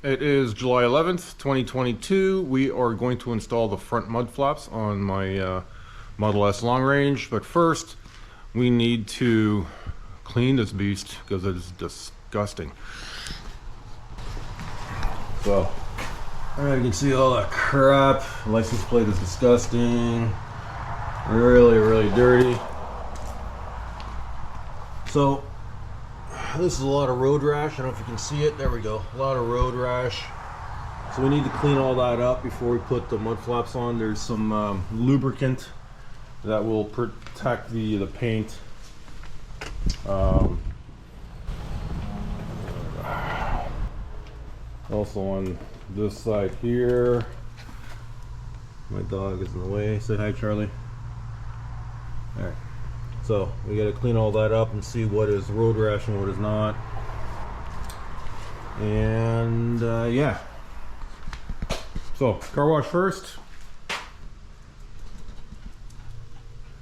It is July 11th, 2022. We are going to install the front mud flaps on my Model S long range, but first we need to clean this beast because it is disgusting. So, you can see all that crap. The license plate is disgusting. Really dirty. So, this is a lot of road rash. I don't know if you can see it. There we go. A lot of road rash. So we need to clean all that up before we put the mud flaps on. There's some lubricant that will protect the paint. Also on this side here. My dog is in the way. Say hi, Charlie. Alright. So we got to clean all that up and see what is road rash and what is not. And yeah. So car wash first.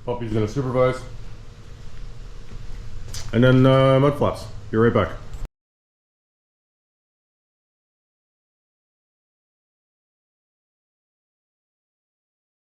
Puppy's gonna supervise. And then mud flaps. Be right back.